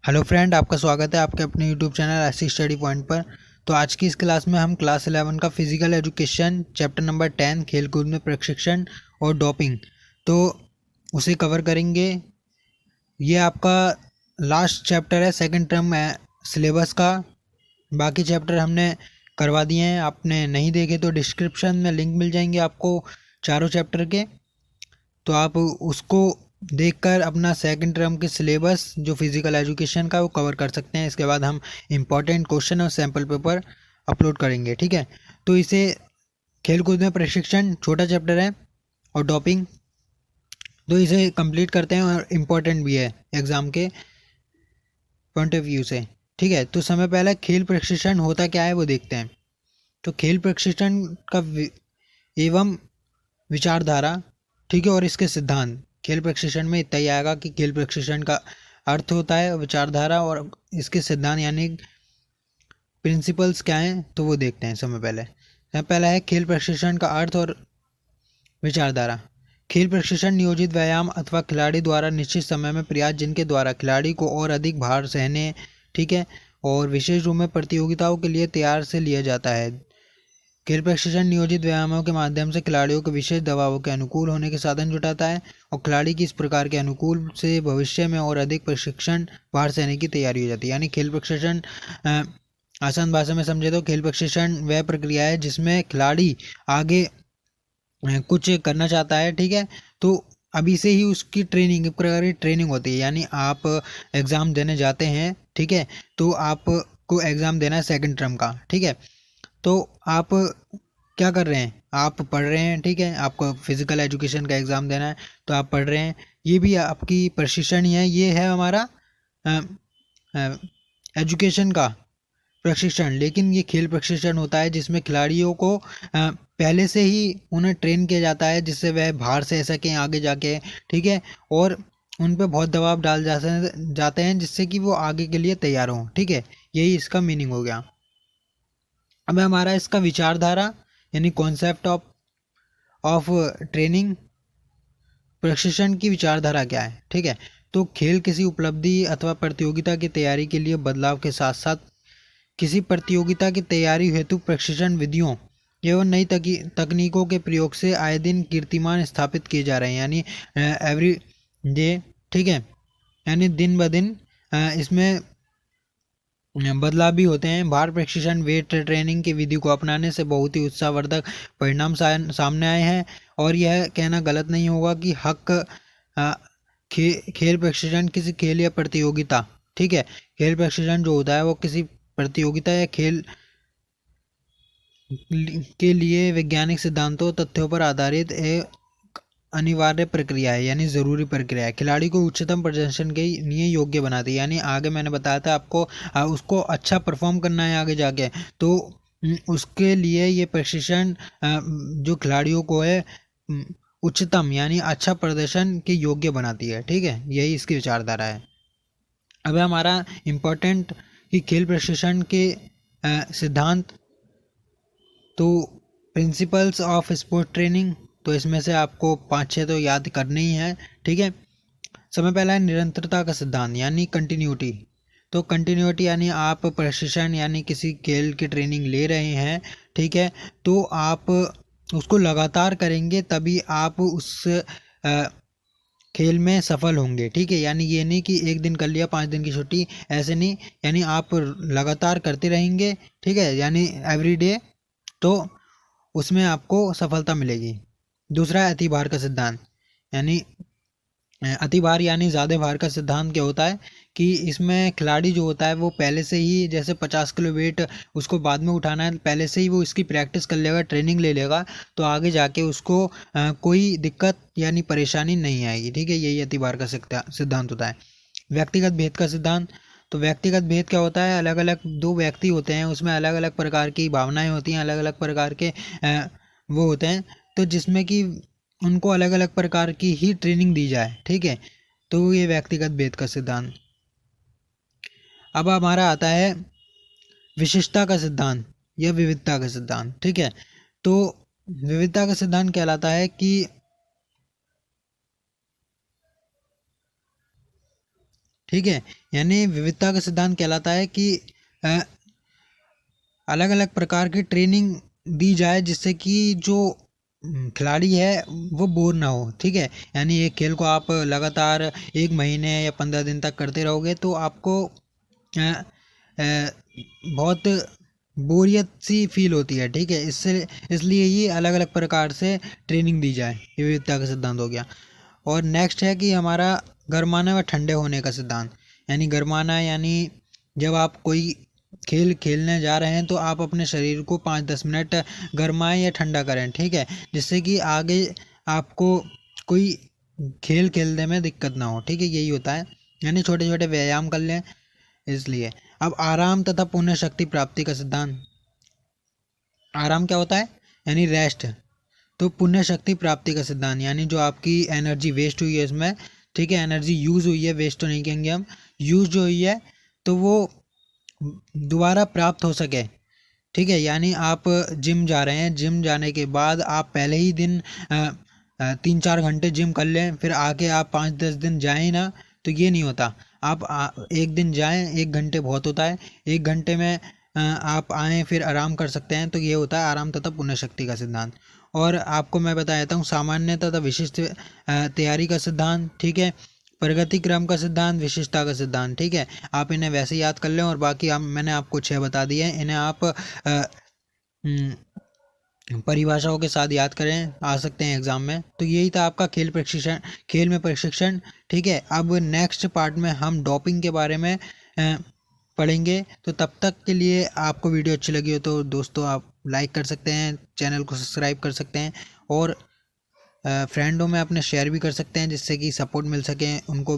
Hello friend, आपका स्वागत है आपके अपने यूट्यूब चैनल ऐसी स्टडी पॉइंट पर। तो आज की इस क्लास में हम क्लास 11 का फिजिकल एजुकेशन चैप्टर नंबर 10 खेलकूद में प्रशिक्षण और डोपिंग तो उसे कवर करेंगे। ये आपका लास्ट चैप्टर है सेकंड टर्म सिलेबस का। बाकी चैप्टर हमने करवा दिए हैं, आपने नहीं देखे तो डिस्क्रिप्शन में लिंक मिल जाएंगे आपको चारों चैप्टर के, तो आप उसको देखकर अपना सेकंड टर्म के सिलेबस जो फिजिकल एजुकेशन का वो कवर कर सकते हैं। इसके बाद हम इम्पॉर्टेंट क्वेश्चन और सैम्पल पेपर अपलोड करेंगे, ठीक है। तो इसे खेलकूद में प्रशिक्षण छोटा चैप्टर है और डोपिंग, तो इसे कंप्लीट करते हैं और इम्पॉर्टेंट भी है एग्ज़ाम के पॉइंट ऑफ व्यू से, ठीक है। तो समय पहले खेल प्रशिक्षण होता क्या है वो देखते हैं। तो खेल प्रशिक्षण का एवं विचारधारा, ठीक है, और इसके सिद्धांत। खेल प्रशिक्षण में इतना ही आएगा कि खेल प्रशिक्षण का अर्थ होता है विचारधारा और इसके सिद्धांत यानी प्रिंसिपल्स क्या हैं तो वो देखते हैं। समय पहला है खेल प्रशिक्षण का अर्थ और विचारधारा। खेल प्रशिक्षण नियोजित व्यायाम अथवा खिलाड़ी द्वारा निश्चित समय में प्रयास जिनके द्वारा खिलाड़ी को और अधिक भार सहने, ठीक है, और विशेष रूप में प्रतियोगिताओं के लिए तैयार से लिया जाता है। खेल प्रशिक्षण नियोजित व्यायामों के माध्यम से खिलाड़ियों को विशेष दबावों के अनुकूल होने के साधन जुटाता है और खिलाड़ी की इस प्रकार के अनुकूल से भविष्य में और अधिक प्रशिक्षण भार सहने की तैयारी हो जाती है। यानी खेल प्रशिक्षण आसान भाषा में समझे तो खेल प्रशिक्षण वह प्रक्रिया है जिसमें खिलाड़ी आगे कुछ करना चाहता है, ठीक है, तो अभी से ही उसकी ट्रेनिंग, एक प्रकार की ट्रेनिंग होती है। यानी आप एग्ज़ाम देने जाते हैं, ठीक है, तो आपको एग्ज़ाम देना है सेकंड टर्म का, ठीक है। तो आप क्या कर रहे हैं, आप पढ़ रहे हैं, ठीक है, आपको फिजिकल एजुकेशन का एग्ज़ाम देना है तो आप पढ़ रहे हैं, ये भी आपकी प्रशिक्षण ही है। ये है हमारा एजुकेशन का प्रशिक्षण, लेकिन ये खेल प्रशिक्षण होता है जिसमें खिलाड़ियों को पहले से ही उन्हें ट्रेन किया जाता है जिससे वह भार सह सकें आगे जाके, ठीक है, और उन पे बहुत दबाव डाल जाते हैं जिससे कि वो आगे के लिए तैयार हों, ठीक है। यही इसका मीनिंग हो गया। अब हमारा इसका विचारधारा यानी कॉन्सेप्ट ऑफ ट्रेनिंग, प्रशिक्षण की विचारधारा क्या है, ठीक है। तो खेल किसी उपलब्धि अथवा प्रतियोगिता की तैयारी के लिए बदलाव के साथ साथ किसी प्रतियोगिता की तैयारी हेतु प्रशिक्षण विधियों एवं नई तकनीकों के प्रयोग से आए दिन कीर्तिमान स्थापित किए जा रहे हैं। यानी एवरी डे, ठीक है, यानी दिन ब दिन इसमें बदलाव भी होते हैं। भार प्रशिक्षण वेट ट्रेनिंग की विधि को अपनाने से बहुत ही उत्साहवर्धक परिणाम सामने आए हैं और यह कहना गलत नहीं होगा कि खेल प्रशिक्षण किसी खेल या प्रतियोगिता, ठीक है, खेल प्रशिक्षण जो होता है वो किसी प्रतियोगिता या खेल के लिए वैज्ञानिक सिद्धांतों तथ्यों पर आधारित एक अनिवार्य प्रक्रिया है, यानी ज़रूरी प्रक्रिया है। खिलाड़ी को उच्चतम प्रदर्शन के लिए योग्य बनाती है। यानी आगे मैंने बताया था आपको उसको अच्छा परफॉर्म करना है आगे जाके, तो उसके लिए ये प्रशिक्षण जो खिलाड़ियों को है उच्चतम यानी अच्छा प्रदर्शन के योग्य बनाती है, ठीक है। यही इसकी विचारधारा है। अब हमारा इम्पोर्टेंट कि खेल प्रशिक्षण के सिद्धांत, तो प्रिंसिपल्स ऑफ स्पोर्ट ट्रेनिंग, तो इसमें से आपको 5-6 तो याद करने ही है, ठीक है। समय पहला है निरंतरता का सिद्धांत यानी कंटिन्यूटी। तो कंटिन्यूटी यानी आप प्रशिक्षण यानी किसी खेल की ट्रेनिंग ले रहे हैं, ठीक है, तो आप उसको लगातार करेंगे तभी आप उस खेल में सफल होंगे, ठीक है। यानी ये नहीं कि एक दिन कर लिया 5 दिन की छुट्टी, ऐसे नहीं, यानी आप लगातार करते रहेंगे, ठीक है, यानी एवरी डे, तो उसमें आपको सफलता मिलेगी। दूसरा है अतिभार का सिद्धांत। यानी अतिभार यानी ज़्यादा भार का सिद्धांत क्या होता है कि इसमें खिलाड़ी जो होता है वो पहले से ही, जैसे 50 किलो वेट उसको बाद में उठाना है, पहले से ही वो इसकी प्रैक्टिस कर लेगा, ट्रेनिंग ले लेगा, तो आगे जाके उसको कोई दिक्कत यानी परेशानी नहीं आएगी, ठीक है। यही अतिभार का सिद्धांत होता है। व्यक्तिगत भेद का सिद्धांत। तो व्यक्तिगत भेद क्या होता है, अलग अलग दो व्यक्ति होते हैं उसमें अलग अलग प्रकार की भावनाएं होती हैं, अलग अलग प्रकार के वो होते हैं, तो जिसमें कि उनको अलग अलग प्रकार की ही ट्रेनिंग दी जाए, ठीक है, तो ये व्यक्तिगत भेद का सिद्धांत। अब हमारा आता है विशिष्टता का सिद्धांत या विविधता का सिद्धांत, ठीक है। तो विविधता का सिद्धांत कहलाता है कि, ठीक है। यानी विविधता का सिद्धांत कहलाता है कि अलग अलग प्रकार की ट्रेनिंग दी जाए जिससे कि जो खिलाड़ी है वो बोर ना हो। ठीक है, यानी एक खेल को आप लगातार 1 महीने या 15 दिन तक करते रहोगे तो आपको बहुत बोरियत सी फील होती है। ठीक है, इससे इसलिए ये अलग अलग प्रकार से ट्रेनिंग दी जाए, ये विविधता का सिद्धांत हो गया। और नेक्स्ट है कि हमारा गर्माना व ठंडे होने का सिद्धांत। यानी गर्माना यानी जब आप कोई खेल खेलने जा रहे हैं तो आप अपने शरीर को 5-10 मिनट गर्माएं या ठंडा करें। ठीक है, जिससे कि आगे आपको कोई खेल खेलने में दिक्कत ना हो। ठीक है, यही होता है, यानी छोटे छोटे व्यायाम कर लें इसलिए। अब आराम तथा पुण्य शक्ति प्राप्ति का सिद्धांत। आराम क्या होता है? यानी रेस्ट। तो पुण्य शक्ति प्राप्ति का सिद्धांत यानी जो आपकी एनर्जी वेस्ट हुई है इसमें, ठीक है, एनर्जी यूज़ हुई है, वेस्ट तो नहीं कहेंगे हम, यूज जो हुई है तो वो दोबारा प्राप्त हो सके। ठीक है, यानी आप जिम जा रहे हैं, जिम जाने के बाद आप पहले ही दिन 3-4 घंटे जिम कर लें, फिर आके आप 5-10 दिन जाएं ना, तो ये नहीं होता। आप एक दिन जाएं, 1 घंटे बहुत होता है, 1 घंटे में आप आएँ फिर आराम कर सकते हैं, तो ये होता है आराम तथा पुण्य शक्ति का सिद्धांत। और आपको मैं बता देता हूँ सामान्य तथा विशिष्ट तैयारी का सिद्धांत। ठीक है, प्रगति क्रम का सिद्धांत, विशिष्टता का सिद्धांत। ठीक है, आप इन्हें वैसे याद कर लें, और बाकी मैंने आपको 6 बता दिए हैं, इन्हें आप परिभाषाओं के साथ याद करें, आ सकते हैं एग्जाम में। तो यही था आपका खेल में प्रशिक्षण। ठीक है, अब नेक्स्ट पार्ट में हम डोपिंग के बारे में पढ़ेंगे। तो तब तक के लिए आपको वीडियो अच्छी लगी हो तो दोस्तों आप लाइक कर सकते हैं, चैनल को सब्सक्राइब कर सकते हैं, और फ्रेंडों में अपने शेयर भी कर सकते हैं जिससे कि सपोर्ट मिल सके उनको।